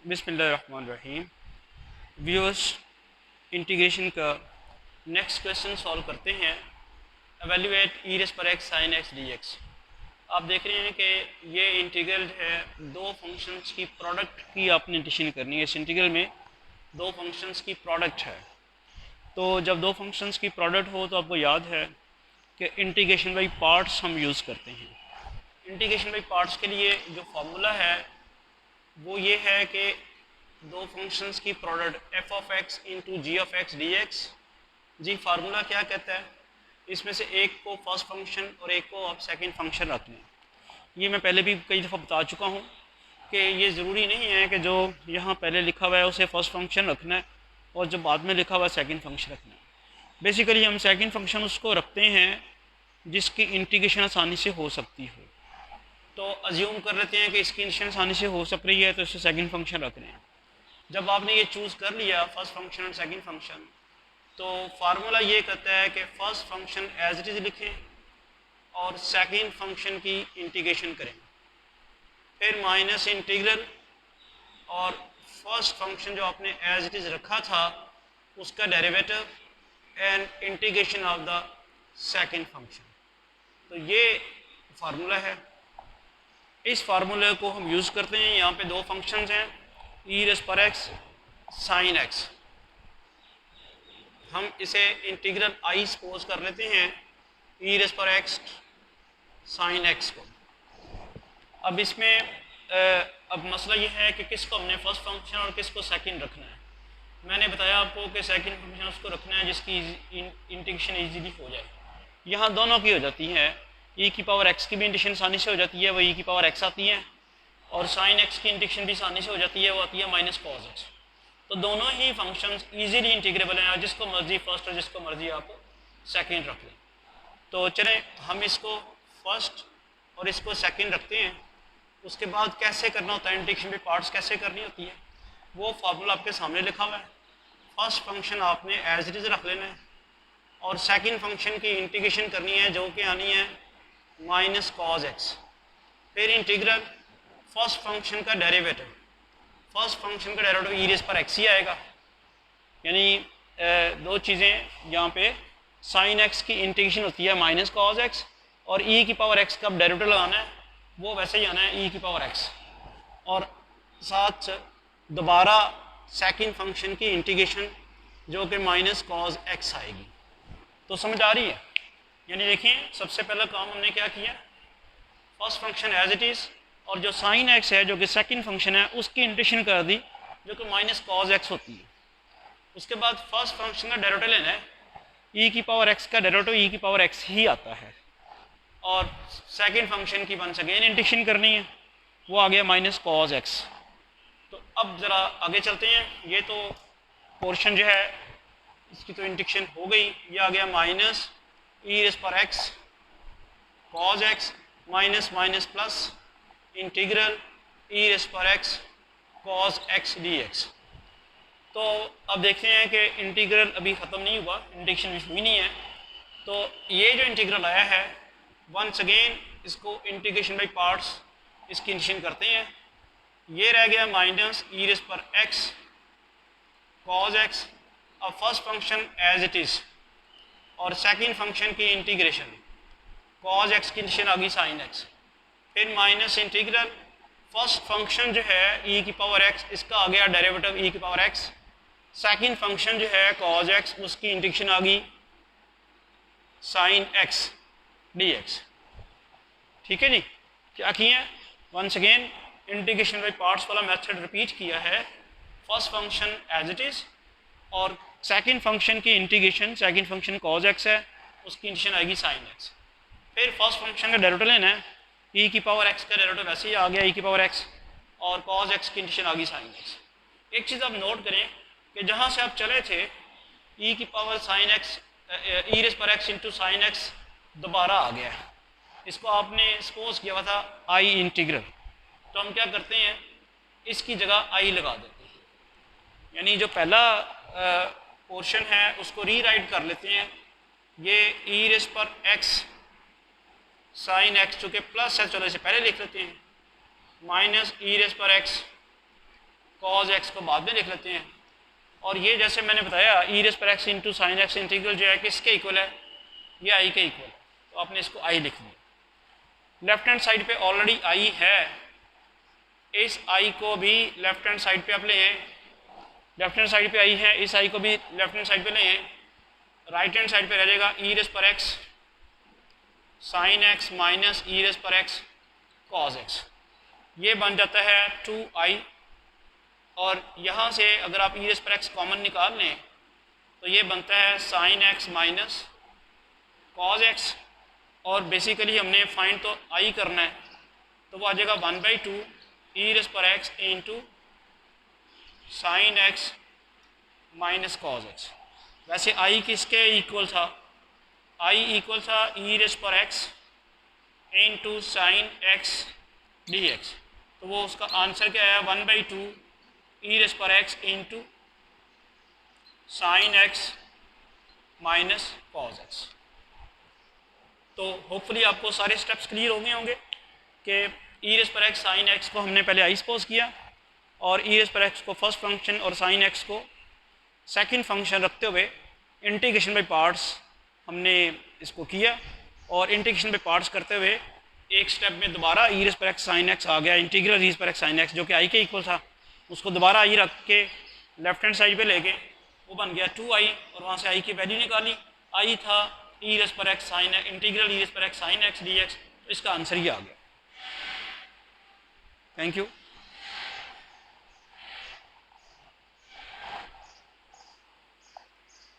बिस्मिल्लाहिर्रहमानिर्रहीम। Viewers, integration का next question solve करते हैं। एवेल्यूएट ई रेज़ पर x sine x D x. आप देख रहे हैं कि ये इंटीग्रल है, दो फंक्शंस की प्रोडक्ट की आपने इंटीग्रेशन करनी है। इस इंटीग्रल में दो फंक्शंस की प्रोडक्ट है। तो जब दो फंक्शंस की प्रोडक्ट हो तो आपको याद है कि इंटीग्रेशन बाई पार्ट्स हम यूज़ करते हैं। इंटीग्रेशन बाई पार्ट्स के लिए जो फार्मूला है वो ये है कि दो फंक्शंस की product F of X into G of X D X. जी फार्मूला क्या कहता है? इसमें से एक को फर्स्ट फंक्शन और एक को आप सेकंड फंक्शन रख लें। ये मैं पहले भी कई दफ़ा बता चुका हूँ कि ये ज़रूरी नहीं है कि जो यहाँ पहले लिखा हुआ है उसे फर्स्ट फंक्शन रखना है और जो बाद में लिखा हुआ है सेकंड फंक्शन रखना है। बेसिकली हम सेकंड फंक्शन उसको रखते हैं जिसकी इंटीग्रेशन आसानी से हो सकती हो। तो अज्यूम कर लेते हैं कि इसकी इंटीग्रेशन आसानी से हो सक रही है, तो इसे सेकंड फंक्शन रख रहे हैं। जब आपने ये चूज़ कर लिया फर्स्ट फंक्शन और सेकंड फंक्शन, तो फार्मूला ये कहता है कि first function as it is लिखें और सेकंड फंक्शन की इंटीग्रेशन करें, फिर माइनस इंटीग्रल और फर्स्ट फंक्शन जो आपने एज इट इज़ रखा था उसका derivative and integration of the second function. तो ये फार्मूला है। इस फार्मूले को हम यूज़ करते हैं। यहाँ पे दो फंक्शंस हैं, ई रेज़ पर एक्स साइन एक्स। हम इसे इंटीग्रल आई सपोज कर लेते हैं ई रेज़ पर एक्स साइन एक्स को। अब इसमें अब मसला ये है कि किसको हमने फर्स्ट फंक्शन और किसको सेकंड रखना है। मैंने बताया आपको कि सेकंड फंक्शन उसको रखना है जिसकी इंटीग्रेशन इजीली हो जाए। यहाँ दोनों की हो जाती है, ई की पावर एक्स की भी इंटीग्रेशन आसानी से हो जाती है, वो ई की पावर एक्स आती है, और साइन एक्स की इंटीग्रेशन भी आसानी से हो जाती है, वो आती है माइनस कॉस एक्स। तो दोनों ही फंक्शंस इजीली इंटीग्रेबल हैं, जिसको मर्जी फर्स्ट और जिसको मर्जी आप सेकंड रख लें। तो चलें हम इसको फर्स्ट और इसको सेकंड रखते हैं। उसके बाद कैसे करना होता है इंटीग्रेशन भी पार्ट्स कैसे करनी होती है वो फार्मूला आपके सामने लिखा हुआ है। फर्स्ट फंक्शन आपने एज इट इज़ रख लेना है और सेकंड फंक्शन की इंटीग्रेशन करनी है जो कि आनी है माइनस कॉस एक्स। फिर इंटीग्रल फर्स्ट फंक्शन का डेरिवेटिव, फर्स्ट फंक्शन का डेरिवेटिव ई रेज़ पर एक्स ही आएगा। यानी दो चीज़ें यहाँ पे, साइन एक्स की इंटीग्रेशन होती है माइनस कॉस एक्स, और ई की पावर एक्स का डेरिवेटिव लगाना है वो वैसे ही आना है ई की पावर एक्स, और साथ दोबारा सेकंड फंक्शन की इंटीग्रेशन जो कि माइनस कॉस एक्स आएगी। तो समझ आ रही है? यानी देखिए सबसे पहला काम हमने क्या किया, first function as it is और जो साइन एक्स है जो कि सेकंड फंक्शन है उसकी इंटीग्रेशन कर दी जो कि माइनस कॉस एक्स होती है। उसके बाद फर्स्ट फंक्शन का डेरिवेटिव लेना है, ई की पावर एक्स का डेरिवेटिव ई की पावर एक्स ही आता है, और सेकंड फंक्शन की वंस अगेन इंटीग्रेशन करनी है, वो आ गया माइनस कॉस एक्स। तो अब ज़रा आगे चलते हैं। ये तो पोर्शन जो है इसकी तो इंटीग्रेशन हो गई, ये आ गया माइनस ई रेज़ पर X cos X minus minus plus integral E raise पर X cos X D X. तो अब देखते हैं कि इंटीग्रल अभी ख़त्म नहीं हुआ, इंटीग्रेशन भी हुई नहीं है। तो ये जो इंटीग्रल आया है वंस अगेन इसको इंटीग्रेशन बाई पार्ट्स इसकी इंटीग्रेशन करते हैं। ये रह गया माइनस ई रेज़ पर एक्स कॉस एक्स। अब first function as it is और सेकंड फंक्शन की इंटीग्रेशन, कॉस एक्स की इंटीग्रेशन आ गई साइन एक्स, फिर माइनस इंटीग्रल फर्स्ट फंक्शन जो है ई की पावर एक्स इसका आ गया डेरिवेटिव ई की पावर एक्स, सेकंड फंक्शन जो है कॉस एक्स उसकी इंटीग्रेशन आ गई साइन एक्स डी एक्स। ठीक है जी, क्या किया है? Once again integration by parts वाला मेथड रिपीट किया है। First function as it is और सेकंड फंक्शन की integration, second function cos X है उसकी इंटीग्रेशन आएगी साइन एक्स। फिर फर्स्ट फंक्शन का डेरिवेटिव लेना है, ई की पावर एक्स का डेरिवेटिव वैसे ही आ गया ई की पावर एक्स, और कॉस एक्स की इंटीग्रेशन आ गई साइन एक्स। एक चीज़ आप नोट करें कि जहाँ से आप चले थे ई की पावर साइन एक्स ई रेज़ पर एक्स इंटू साइन एक्स दोबारा आ गया है। इसको आपने सपोज किया हुआ था आई इंटीग्रल, तो हम क्या करते हैं इसकी जगह आई लगा देते हैं। यानी जो पहला पोर्शन है उसको रीराइट कर लेते हैं, ये ई रेज़ पर एक्स साइन एक्स चूँकि प्लस है चलो इसे पहले लिख लेते हैं, माइनस ई रेज़ पर एक्स कॉज एक्स को बाद में लिख लेते हैं। और ये जैसे मैंने बताया ई रेस पर x into sine x integral जो है किसके इक्वल है, ये आई के इक्वल है, तो आपने इसको आई लिख लिया। लेफ्ट हैंड साइड पे ऑलरेडी आई है, इस आई को भी लेफ्ट हैंड साइड पे आप ले आए, लेफ्ट हैंड साइड पे आई है, इस आई को भी लेफ्ट हैंड साइड पे ले आए, राइट हैंड साइड पे रह जाएगा ई रेस पर एक्स साइन एक्स माइनस ई रेस पर एक्स कॉज एक्स, ये बन जाता है 2i। और यहाँ से अगर आप ई रेस पर एक्स कॉमन निकाल लें तो ये बनता है sine x minus cos x, और बेसिकली हमने फाइंड तो आई करना है, तो वो आ जाएगा 1/2 ई रेस पर x into sine x minus cos x. वैसे आई किसके इक्वल था, आई इक्वल था ई रेस पर x into sine x D X, तो वो उसका आंसर क्या है 1/2 ई रेस पर x into sine x minus cos x. तो होपफुली आपको सारे स्टेप्स क्लियर हो गए होंगे कि ई रेस पर एक्स साइन एक्स को हमने पहले आई सपोज किया, और ई रेस पर एक्स को फर्स्ट फंक्शन और साइन एक्स को सेकंड फंक्शन रखते हुए इंटीग्रेशन बाय पार्ट्स हमने इसको किया, और इंटीग्रेशन बाय पार्ट्स करते हुए एक स्टेप में दोबारा ई रेस पर एक्स साइन एक्स आ गया, इंटीग्रल ई रेस पर एक्स साइन एक्स जो कि आई के इक्वल था, उसको दोबारा आई रख के लेफ्ट हैंड साइड पे लेके वो बन गया 2i, और वहाँ से आई की वैल्यू निकाली, आई था ई रेस पर एक्स साइन इंटीग्रल ई रेस पर x sine x D X, तो इसका आंसर ही आ गया। Thank you.